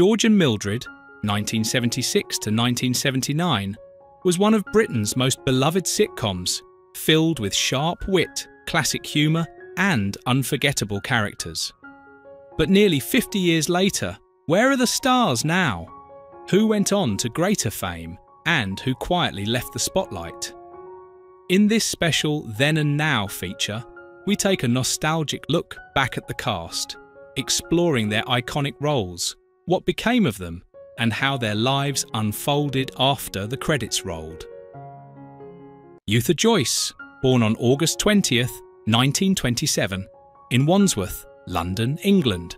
George and Mildred, 1976 to 1979, was one of Britain's most beloved sitcoms, filled with sharp wit, classic humour and unforgettable characters. But nearly 50 years later, where are the stars now? Who went on to greater fame and who quietly left the spotlight? In this special Then and Now feature, we take a nostalgic look back at the cast, exploring their iconic roles, what became of them, and how their lives unfolded after the credits rolled. Yootha Joyce, born on August 20th, 1927, in Wandsworth, London, England.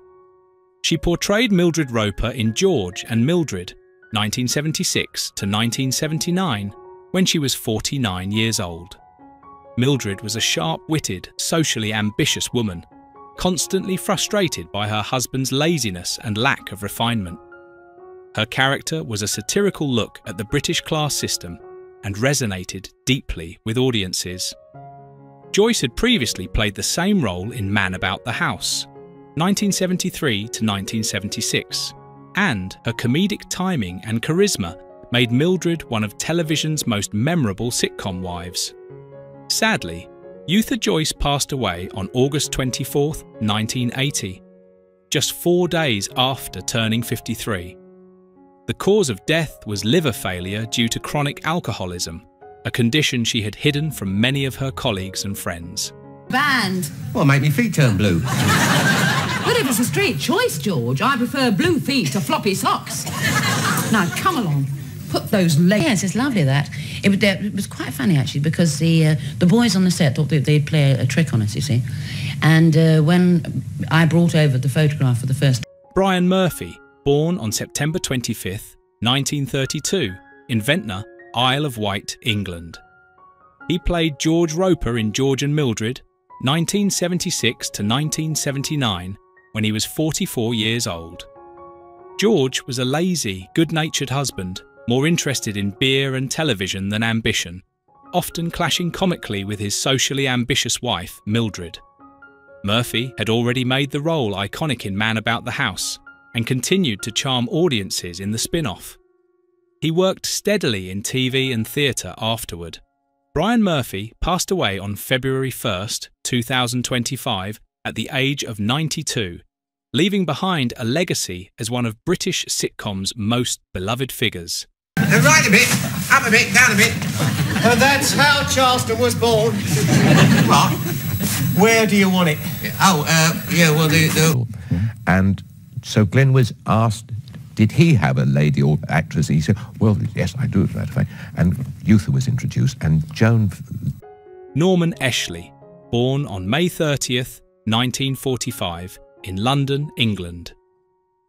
She portrayed Mildred Roper in George and Mildred, 1976 to 1979, when she was 49 years old. Mildred was a sharp-witted, socially ambitious woman, constantly frustrated by her husband's laziness and lack of refinement. Her character was a satirical look at the British class system and resonated deeply with audiences. Joyce had previously played the same role in Man About the House, 1973 to 1976, and her comedic timing and charisma made Mildred one of television's most memorable sitcom wives. Sadly, Yootha Joyce passed away on August 24, 1980, just 4 days after turning 53. The cause of death was liver failure due to chronic alcoholism, a condition she had hidden from many of her colleagues and friends. Band. Well, make me feet turn blue. But if it's a straight choice, George, I prefer blue feet to floppy socks. Now, come along. Put those legs... Yes, it's lovely, that. It was quite funny, actually, because the boys on the set thought that they'd play a trick on us, you see. And when I brought over the photograph for the first... Brian Murphy, born on September 25th, 1932, in Ventnor, Isle of Wight, England. He played George Roper in George and Mildred, 1976 to 1979, when he was 44 years old. George was a lazy, good-natured husband, more interested in beer and television than ambition, often clashing comically with his socially ambitious wife, Mildred. Murphy had already made the role iconic in Man About the House and continued to charm audiences in the spin-off. He worked steadily in TV and theatre afterward. Brian Murphy passed away on February 1st, 2025, at the age of 92, leaving behind a legacy as one of British sitcom's most beloved figures. Right a bit, up a bit, down a bit. And that's how Charleston was born. What? Where do you want it? Yeah, well, And so Glenn was asked, did he have a lady or actress? He said, well, yes, I do, as a matter of fact. And Yootha was introduced, and Joan... Norman Eshley, born on May 30th, 1945, in London, England.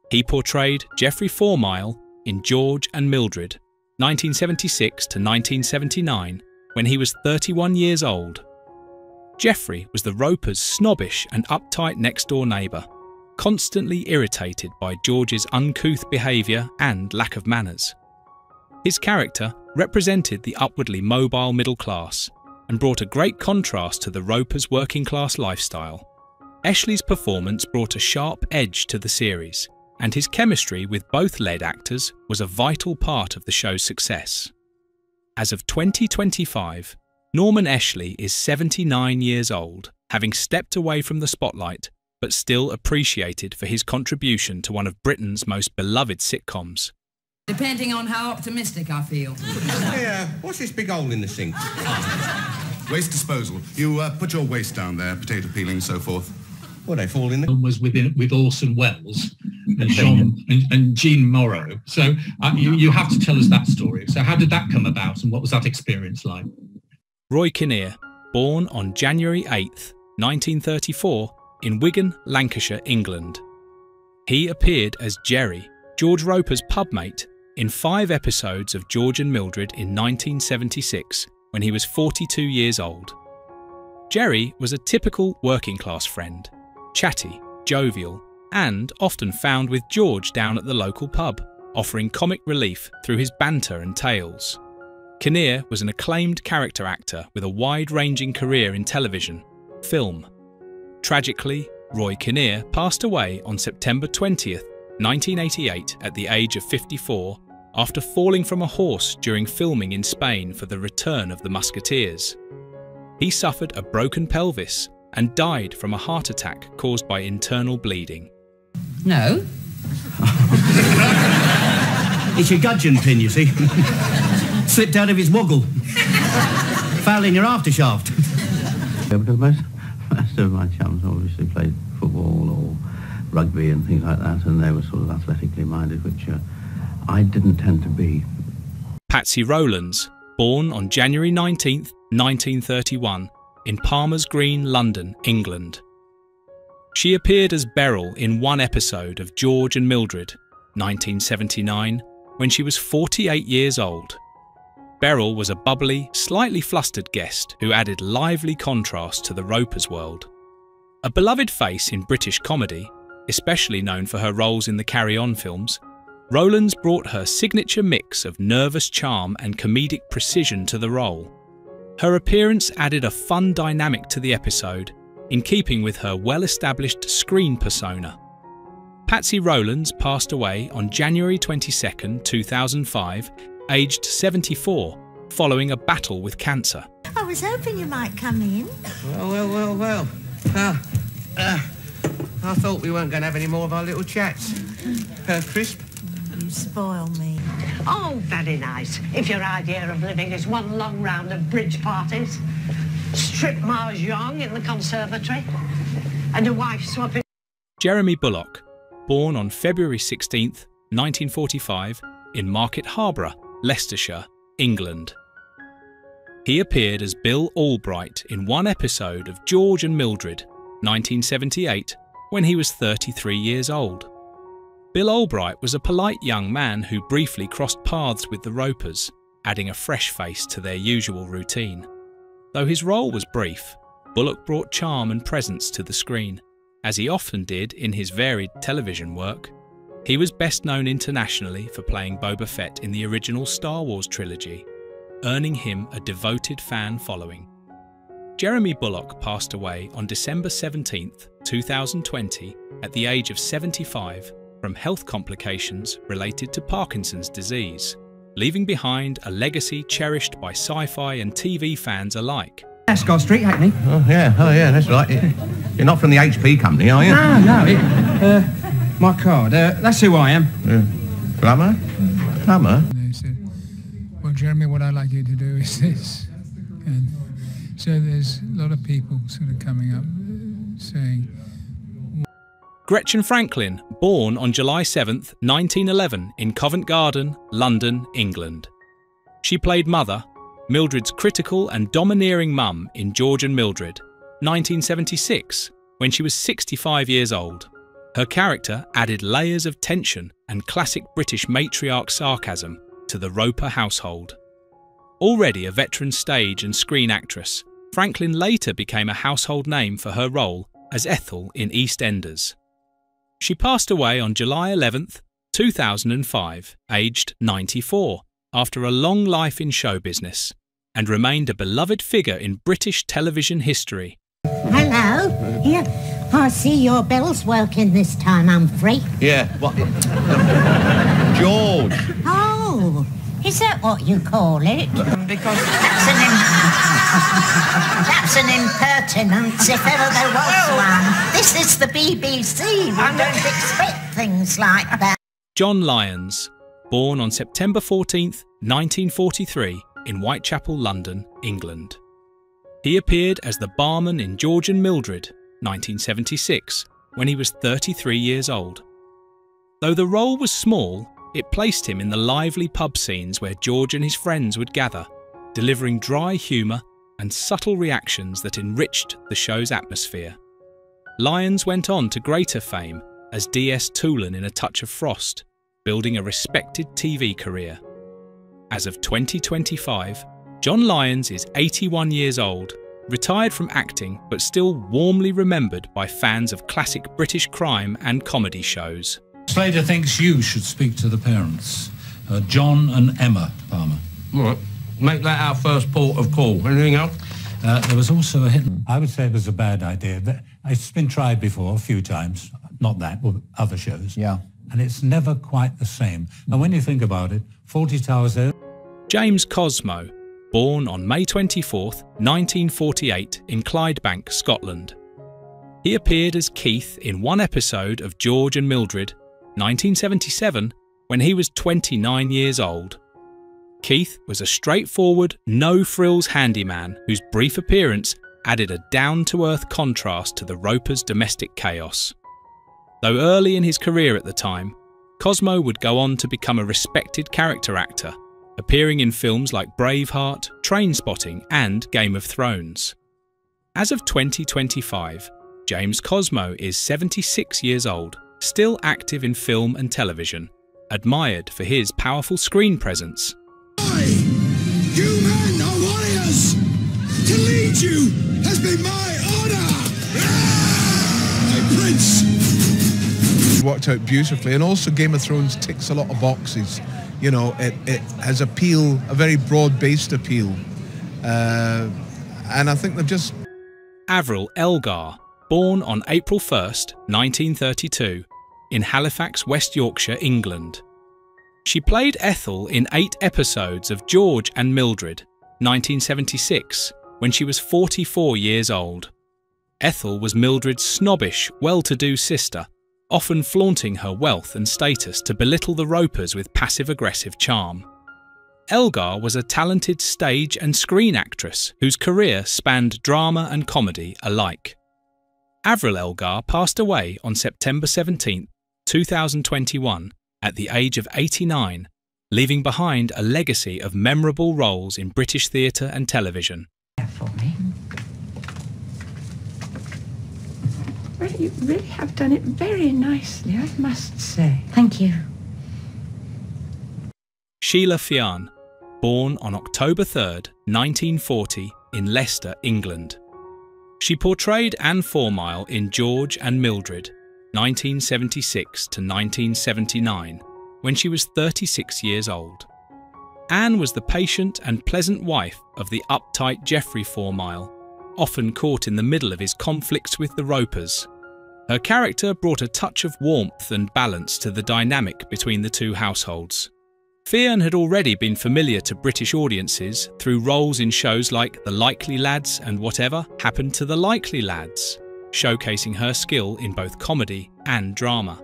He portrayed Jeffrey Fourmile in George and Mildred, 1976 to 1979, when he was 31 years old. Jeffrey was the Ropers' snobbish and uptight next-door neighbour, constantly irritated by George's uncouth behaviour and lack of manners. His character represented the upwardly mobile middle class and brought a great contrast to the Ropers' working-class lifestyle. Eshley's performance brought a sharp edge to the series, and his chemistry with both lead actors was a vital part of the show's success. As of 2025, Norman Eshley is 79 years old, having stepped away from the spotlight, but still appreciated for his contribution to one of Britain's most beloved sitcoms. Depending on how optimistic I feel. Yeah, what's this big hole in the sink? Waste disposal. You put your waste down there, potato peeling and so forth. Well, they fall in the... was with Orson Welles and Jean Morrow. So you have to tell us that story. So how did that come about and what was that experience like? Roy Kinnear, born on January 8th, 1934, in Wigan, Lancashire, England. He appeared as Jerry, George Roper's pubmate, in 5 episodes of George and Mildred in 1976, when he was 42 years old. Jerry was a typical working-class friend, chatty, jovial, and often found with George down at the local pub, offering comic relief through his banter and tales. Kinnear was an acclaimed character actor with a wide-ranging career in television, film. Tragically, Roy Kinnear passed away on September 20th, 1988, at the age of 54, after falling from a horse during filming in Spain for The Return of the Musketeers. He suffered a broken pelvis and died from a heart attack caused by internal bleeding. No. It's your gudgeon pin, you see. Slipped out of his woggle. Foul in your aftershaft. Yeah, because most of my chums obviously played football or rugby and things like that, and they were sort of athletically minded, which I didn't tend to be. Patsy Rowlands, born on January 19th, 1931, in Palmer's Green, London, England. She appeared as Beryl in one episode of George and Mildred, 1979, when she was 48 years old. Beryl was a bubbly, slightly flustered guest who added lively contrast to the Roper's world. A beloved face in British comedy, especially known for her roles in the Carry On films, Rowlands brought her signature mix of nervous charm and comedic precision to the role. Her appearance added a fun dynamic to the episode, in keeping with her well-established screen persona. Patsy Rowlands passed away on January 22, 2005, aged 74, following a battle with cancer. I was hoping you might come in. Well. I thought we weren't going to have any more of our little chats. Crisp? You spoil me. Oh, very nice. If your idea of living is one long round of bridge parties, strip mahjong in the conservatory, and a wife swapping... Jeremy Bulloch, born on February 16th, 1945, in Market Harborough, Leicestershire, England. He appeared as Bill Albright in one episode of George and Mildred, 1978, when he was 33 years old. Bill Albright was a polite young man who briefly crossed paths with the Ropers, adding a fresh face to their usual routine. Though his role was brief, Bulloch brought charm and presence to the screen, as he often did in his varied television work. He was best known internationally for playing Boba Fett in the original Star Wars trilogy, earning him a devoted fan following. Jeremy Bulloch passed away on December 17, 2020, at the age of 75 from health complications related to Parkinson's disease, leaving behind a legacy cherished by sci-fi and TV fans alike. Ascot Street, Hackney. Oh yeah, that's right. You're not from the HP company, are you? No. My card. That's who I am. Plumber? Plumber? They said, well, Jeremy, what I'd like you to do is this. And so there's a lot of people sort of coming up saying... Gretchen Franklin, born on July 7th, 1911, in Covent Garden, London, England. She played Mother, Mildred's critical and domineering mum in George and Mildred, 1976, when she was 65 years old. Her character added layers of tension and classic British matriarch sarcasm to the Roper household. Already a veteran stage and screen actress, Franklin later became a household name for her role as Ethel in EastEnders. She passed away on July 11th, 2005, aged 94, after a long life in show business, and remained a beloved figure in British television history. Hello. Here. I see your bell's working this time, Humphrey. Yeah, what? George. Oh, is that what you call it? Because... That's an impertinence, if ever there was one. This is the BBC. We don't expect things like that. John Lyons, born on September 14th, 1943, in Whitechapel, London, England. He appeared as the barman in George and Mildred, 1976, when he was 33 years old. Though the role was small, it placed him in the lively pub scenes where George and his friends would gather, delivering dry humour and subtle reactions that enriched the show's atmosphere. Lyons went on to greater fame as D.S. Toolan in A Touch of Frost, building a respected TV career. As of 2025, John Lyons is 81 years old, retired from acting but still warmly remembered by fans of classic British crime and comedy shows. Slater thinks you should speak to the parents, John and Emma Palmer. Right. Make that our first port of call. Anything else? There was also a hit. I would say it was a bad idea. It's been tried before a few times. Not that, but other shows. Yeah. and it's never quite the same. And when you think about it, 40 Towers there. James Cosmo, born on May 24th, 1948 in Clydebank, Scotland. He appeared as Keith in one episode of George and Mildred, 1977, when he was 29 years old. Keith was a straightforward, no-frills handyman whose brief appearance added a down-to-earth contrast to the Ropers' domestic chaos. Though early in his career at the time, Cosmo would go on to become a respected character actor, appearing in films like Braveheart, Trainspotting and Game of Thrones. As of 2025, James Cosmo is 76 years old, still active in film and television, admired for his powerful screen presence. You men are warriors! To lead you has been my honour! My prince! Worked out beautifully, and also Game of Thrones ticks a lot of boxes. You know, it has appeal, a very broad-based appeal. And I think they've just... Avril Elgar, born on April 1st, 1932, in Halifax, West Yorkshire, England. She played Ethel in 8 episodes of George and Mildred, 1976, when she was 44 years old. Ethel was Mildred's snobbish, well-to-do sister, often flaunting her wealth and status to belittle the Ropers with passive-aggressive charm. Elgar was a talented stage and screen actress whose career spanned drama and comedy alike. Avril Elgar passed away on September 17, 2021, at the age of 89, leaving behind a legacy of memorable roles in British theatre and television. For me. Well, you really have done it very nicely, I must say. Thank you. Sheila Fionn, born on October 3rd, 1940, in Leicester, England. She portrayed Anne Fourmile in George and Mildred, 1976 to 1979, when she was 36 years old. Anne was the patient and pleasant wife of the uptight Jeffrey Fourmile, often caught in the middle of his conflicts with the Ropers. Her character brought a touch of warmth and balance to the dynamic between the two households. Fionn had already been familiar to British audiences through roles in shows like The Likely Lads and Whatever Happened to the Likely Lads, showcasing her skill in both comedy and drama.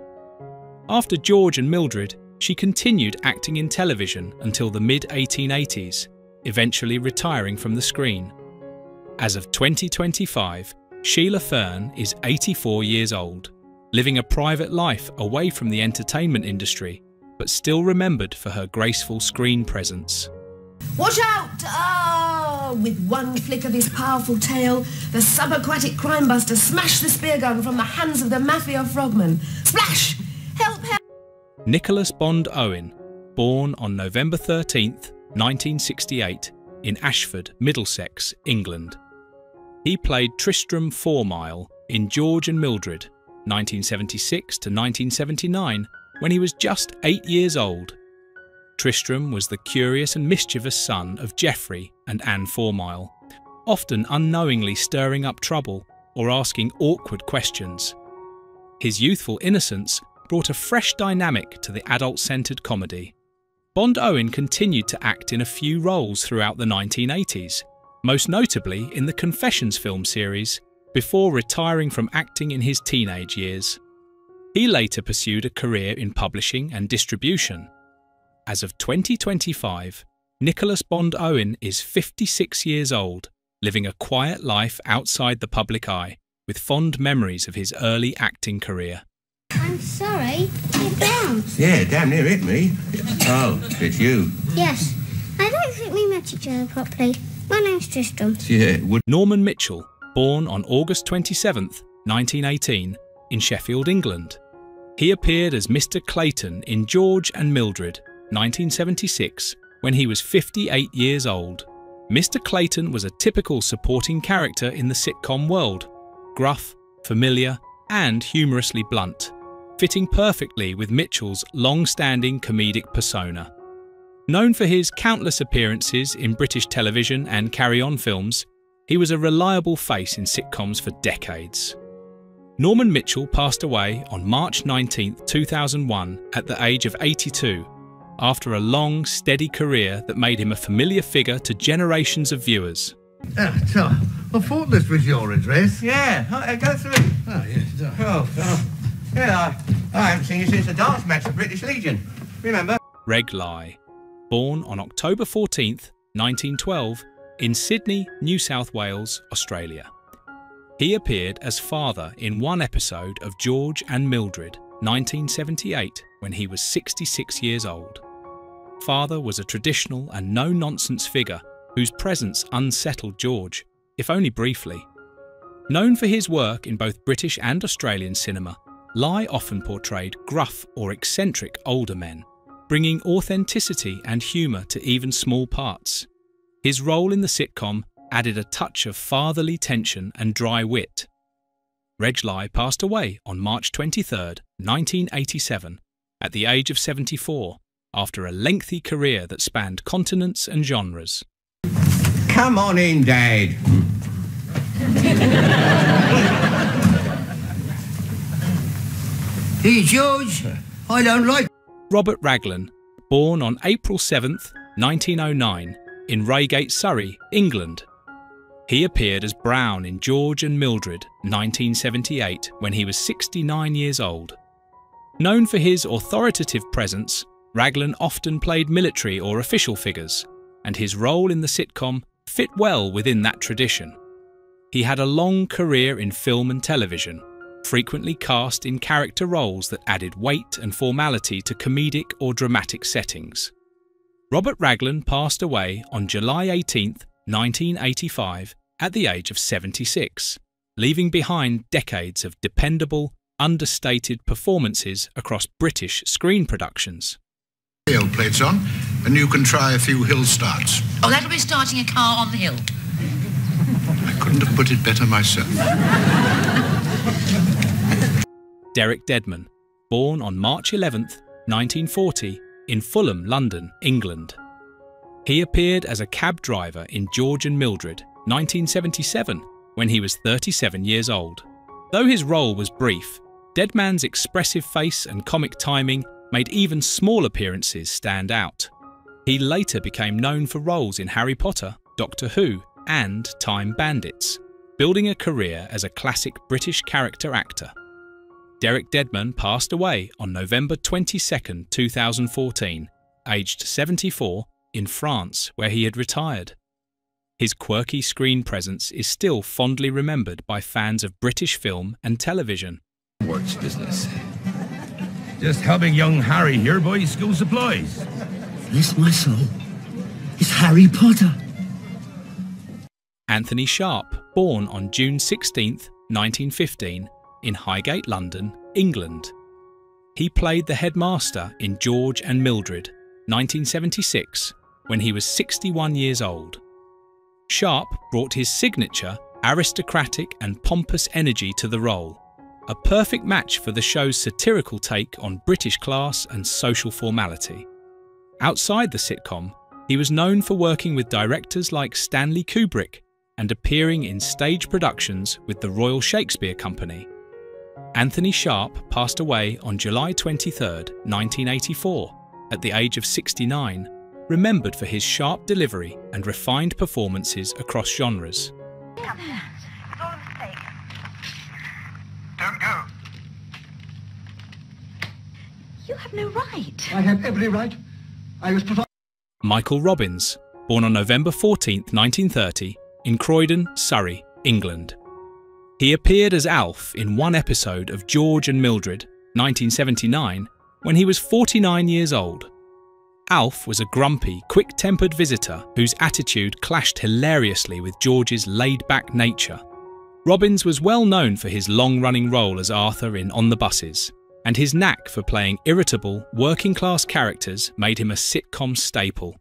After George and Mildred, she continued acting in television until the mid-1880s, eventually retiring from the screen. As of 2025, Sheila Fionn is 84 years old, living a private life away from the entertainment industry, but still remembered for her graceful screen presence. Watch out! Ah! With one flick of his powerful tail, the subaquatic crime buster smashed the spear gun from the hands of the mafia frogman. Splash! Help, help! Nicholas Bond Owen, born on November 13th, 1968, in Ashford, Middlesex, England. He played Tristram Fourmile in George and Mildred, 1976 to 1979, when he was just 8 years old. Tristram was the curious and mischievous son of Geoffrey and Anne Fourmile, often unknowingly stirring up trouble or asking awkward questions. His youthful innocence brought a fresh dynamic to the adult-centred comedy. Bond Owen continued to act in a few roles throughout the 1980s, most notably in the Confessions film series, before retiring from acting in his teenage years. He later pursued a career in publishing and distribution. As of 2025, Nicholas Bond Owen is 56 years old, living a quiet life outside the public eye, with fond memories of his early acting career. I'm sorry, it bounced. Yeah, damn near hit me. Oh, it's you. Yes, I don't think we met each other properly. My name's Tristram. Yeah, Norman Mitchell, born on August 27th, 1918, in Sheffield, England. He appeared as Mr. Clayton in George and Mildred, 1976, when he was 58 years old. Mr. Clayton was a typical supporting character in the sitcom world, gruff, familiar, and humorously blunt, fitting perfectly with Mitchell's long-standing comedic persona. Known for his countless appearances in British television and carry-on films, he was a reliable face in sitcoms for decades. Norman Mitchell passed away on March 19, 2001 at the age of 82, after a long, steady career that made him a familiar figure to generations of viewers. Tom, I thought this was your address. Yeah, go through. Oh, yes. Yeah, I haven't seen you since the dance match at British Legion. Remember? Reg Lai, born on October 14, 1912, in Sydney, New South Wales, Australia. He appeared as father in one episode of George and Mildred, 1978, when he was 66 years old. Father was a traditional and no-nonsense figure whose presence unsettled George, if only briefly. Known for his work in both British and Australian cinema, Lai often portrayed gruff or eccentric older men, bringing authenticity and humour to even small parts. His role in the sitcom added a touch of fatherly tension and dry wit. Reg Lai passed away on March 23, 1987, at the age of 74, after a lengthy career that spanned continents and genres. Come on in, Dad. Hey, George, I don't like... Robert Raglan, born on April 7, 1909, in Reigate, Surrey, England. He appeared as Brown in George and Mildred, 1978, when he was 69 years old. Known for his authoritative presence, Raglan often played military or official figures, and his role in the sitcom fit well within that tradition. He had a long career in film and television, frequently cast in character roles that added weight and formality to comedic or dramatic settings. Robert Raglan passed away on July 18, 1985, at the age of 76, leaving behind decades of dependable, understated performances across British screen productions. The old plate's on, and you can try a few hill starts. Oh, that'll be starting a car on the hill. I couldn't have put it better myself. Derek Deadman, born on March 11, 1940, in Fulham, London, England. He appeared as a cab driver in George and Mildred, 1977, when he was 37 years old. Though his role was brief, Deadman's expressive face and comic timing made even small appearances stand out. He later became known for roles in Harry Potter, Doctor Who, and Time Bandits, building a career as a classic British character actor. Derek Deadman passed away on November 22, 2014, aged 74, in France, where he had retired. His quirky screen presence is still fondly remembered by fans of British film and television. Works business. Just helping young Harry here buy school supplies. Bless my soul. It's Harry Potter. Anthony Sharp, born on June 16, 1915, in Highgate, London, England. He played the headmaster in George and Mildred, 1976, when he was 61 years old. Sharp brought his signature, aristocratic and pompous energy to the role, a perfect match for the show's satirical take on British class and social formality. Outside the sitcom, he was known for working with directors like Stanley Kubrick and appearing in stage productions with the Royal Shakespeare Company. Anthony Sharp passed away on July 23, 1984, at the age of 69, remembered for his sharp delivery and refined performances across genres. It's all a mistake. Don't go. You have no right. I have every right. I was put on... Michael Robbins, born on November 14, 1930, in Croydon, Surrey, England. He appeared as Alf in one episode of George and Mildred, 1979, when he was 49 years old. Alf was a grumpy, quick-tempered visitor whose attitude clashed hilariously with George's laid-back nature. Robbins was well known for his long-running role as Arthur in On the Buses, and his knack for playing irritable, working-class characters made him a sitcom staple.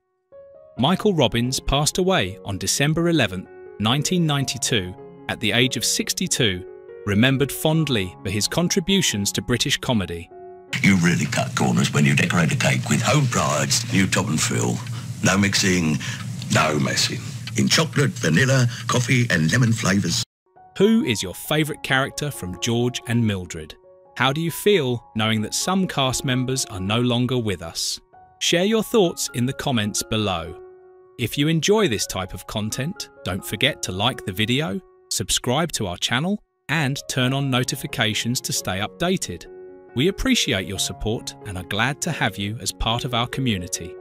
Michael Robbins passed away on December 11, 1992, at the age of 62, remembered fondly for his contributions to British comedy. You really cut corners when you decorate a cake with home pride's new top and frill. No mixing, no messing. In chocolate, vanilla, coffee and lemon flavours. Who is your favourite character from George and Mildred? How do you feel knowing that some cast members are no longer with us? Share your thoughts in the comments below. If you enjoy this type of content, don't forget to like the video, subscribe to our channel, and turn on notifications to stay updated. We appreciate your support and are glad to have you as part of our community.